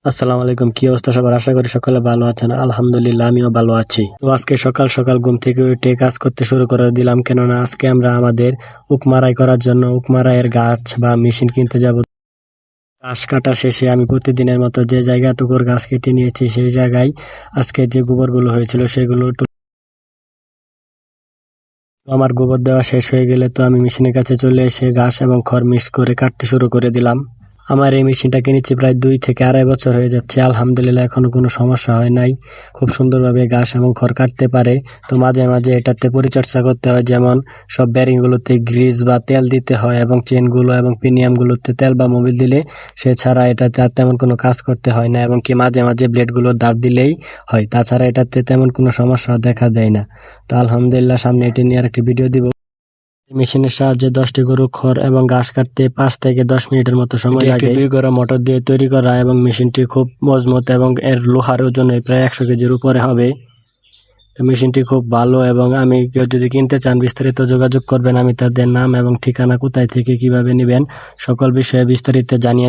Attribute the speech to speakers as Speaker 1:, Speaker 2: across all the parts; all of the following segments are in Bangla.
Speaker 1: আসসালামু আলাইকুম। কি অবস্থা সবার? আশা করি সকলে ভালো আছেন। আলহামদুলিল্লাহ আমিও ভালো আছি। তো আজকে সকাল সকাল ঘুম থেকে উঠে কাজ করতে শুরু করে দিলাম, কেননা আজকে আমরা আমাদের উক মারাই করার জন্য উক মারাইয়ের গাছ বা মেশিন কিনতে যাব। ঘাস কাটা শেষে আমি প্রতিদিনের মতো যে জায়গাটুকুর গাছ কেটে নিয়েছি সেই জায়গায় আজকে যে গোবরগুলো হয়েছিল সেগুলো আমার গোবর দেওয়া শেষ হয়ে গেলে তো আমি মেশিনের কাছে চলে এসে ঘাস এবং খড় মিক্স করে কাটতে শুরু করে দিলাম। আমার এই মেশিনটা কিনেছি প্রায় 2 থেকে 2.5 বছর হয়ে যাচ্ছে। আলহামদুলিল্লাহ এখনো কোনো সমস্যা হয় নাই। খুব সুন্দরভাবে ঘাস এবং খড় কাটতে পারে। তো মাঝে মাঝে এটাতে পরিচর্যা করতে হয়, যেমন সব ব্যারিংগুলোতে গ্রিজ বা তেল দিতে হয় এবং চেনগুলো এবং পিনিয়ামগুলোতে তেল বা মোবিল দিলে সে ছাড়া এটাতে আর তেমন কোনো কাজ করতে হয় না, এবং কি মাঝে মাঝে ব্লেডগুলো দাঁড় দিলেই হয়। তাছাড়া এটাতে তেমন কোনো সমস্যা দেখা দেয় না। তো আলহামদুলিল্লাহ সামনে এটি নিয়ে আরেকটি ভিডিও দিব। মেশিনের সাহায্যে 10টি গরু খড় এবং ঘাস কাটতে 5 থেকে 10 মিনিটের মতো সময় লাগে। 2 গড়া মোটর দিয়ে তৈরি করা এবং মেশিনটি খুব মজবুত এবং এর লোহার ওজন প্রায় 100 কেজির উপরে হবে। তো মেশিনটি খুব ভালো, এবং আমি কেউ যদি কিনতে চান বিস্তারিত যোগাযোগ করবেন। আমি তাদের নাম এবং ঠিকানা, কোথায় থেকে কিভাবে নেবেন সকল বিষয়ে বিস্তারিত জানিয়ে।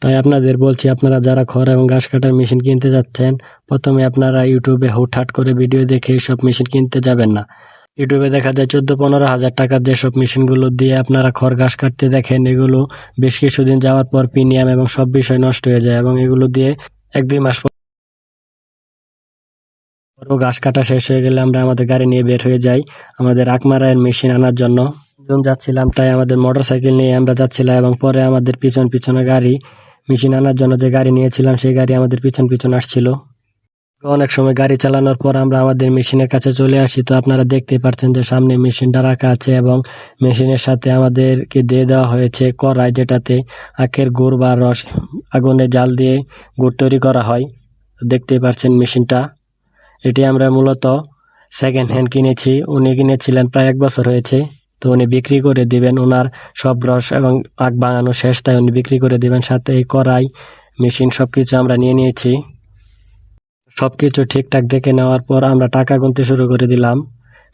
Speaker 1: তাই আপনাদের বলছি, আপনারা যারা খড় এবং ঘাস কাটার মেশিন কিনতে যাচ্ছেন, প্রথমে আপনারা ইউটিউবে হুটহাট করে ভিডিও দেখে সব মেশিন কিনতে যাবেন না। ইউটিউবে দেখা যায় 14-15 হাজার টাকার যেসব মেশিনগুলো দিয়ে আপনারা খড় ঘাস কাটতে দেখেন, এগুলো বেশ কিছুদিন যাওয়ার পর প্রিমিয়াম এবং সব বিষয় নষ্ট হয়ে যায়, এবং এগুলো দিয়ে 1-2 মাস পর ঘাস কাটা শেষ হয়ে গেলে আমরা আমাদের গাড়ি নিয়ে বের হয়ে যাই আমাদের আকমারায়ের মেশিন আনার জন্য। যাচ্ছিলাম, তাই আমাদের মোটরসাইকেল নিয়ে আমরা যাচ্ছিলাম, এবং পরে আমাদের পিছনে গাড়ি, মেশিন আনার জন্য যে গাড়ি নিয়েছিলাম সেই গাড়ি আমাদের পিছন আসছিল। অনেক সময় গাড়ি চালানোর পর আমরা আমাদের মেশিনের কাছে চলে আসি। তো আপনারা দেখতে পাচ্ছেন যে সামনে মেশিনটা রাখা আছে, এবং মেশিনের সাথে আমাদেরকে দিয়ে দেওয়া হয়েছে কড়াই, যেটাতে আখের গুড় বা রস আগুনে জাল দিয়ে গুড় তৈরি করা হয়। দেখতে পাচ্ছেন মেশিনটা, এটি আমরা মূলত সেকেন্ড হ্যান্ড কিনেছি। উনি কিনেছিলেন প্রায় 1 বছর হয়েছে। তো উনি বিক্রি করে দিবেন, ওনার সব রস এবং আখ ভাঙানো শেষ, তাই উনি বিক্রি করে দিবেন। সাথে এই কড়াই, মেশিন সবকিছু আমরা নিয়ে নিয়েছি। সবকিছু ঠিকঠাক দেখে নেওয়ার পর আমরা টাকা গুনতে শুরু করে দিলাম।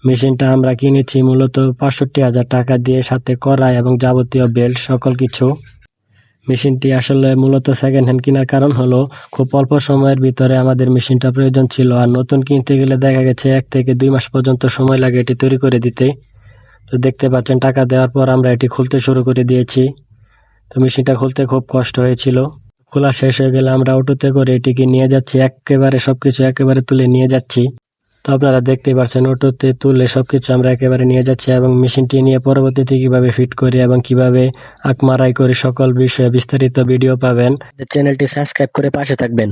Speaker 1: মেশিনটা আমরা কিনেছি মূলত 65,000 টাকা দিয়ে, সাথে কড়াই এবং যাবতীয় বেল্ট সকল কিছু। মেশিনটি আসলে মূলত সেকেন্ড হ্যান্ড কেনার কারণ হলো খুব অল্প সময়ের ভিতরে আমাদের মেশিনটা প্রয়োজন ছিল, আর নতুন কিনতে গেলে দেখা গেছে 1 থেকে 2 মাস পর্যন্ত সময় লাগে এটি তৈরি করে দিতে। তো দেখতে পাচ্ছেন টাকা দেওয়ার পর আমরা এটি খুলতে শুরু করে দিয়েছি। তো মেশিনটা খুলতে খুব কষ্ট হয়েছিল। খোলা শেষ হয়ে গেলে আমরা অটোতে করে এটিকে নিয়ে যাচ্ছি, একেবারে সবকিছু একেবারে তুলে নিয়ে যাচ্ছি। তো আপনারা দেখতে পাচ্ছেন অটোতে তুলে সবকিছু আমরা একেবারে নিয়ে যাচ্ছি, এবং মেশিনটি নিয়ে পরবর্তীতে কিভাবে ফিট করি এবং কিভাবে আকমারাই করি সকল বিষয়ে বিস্তারিত ভিডিও পাবেন। চ্যানেলটি সাবস্ক্রাইব করে পাশে থাকবেন।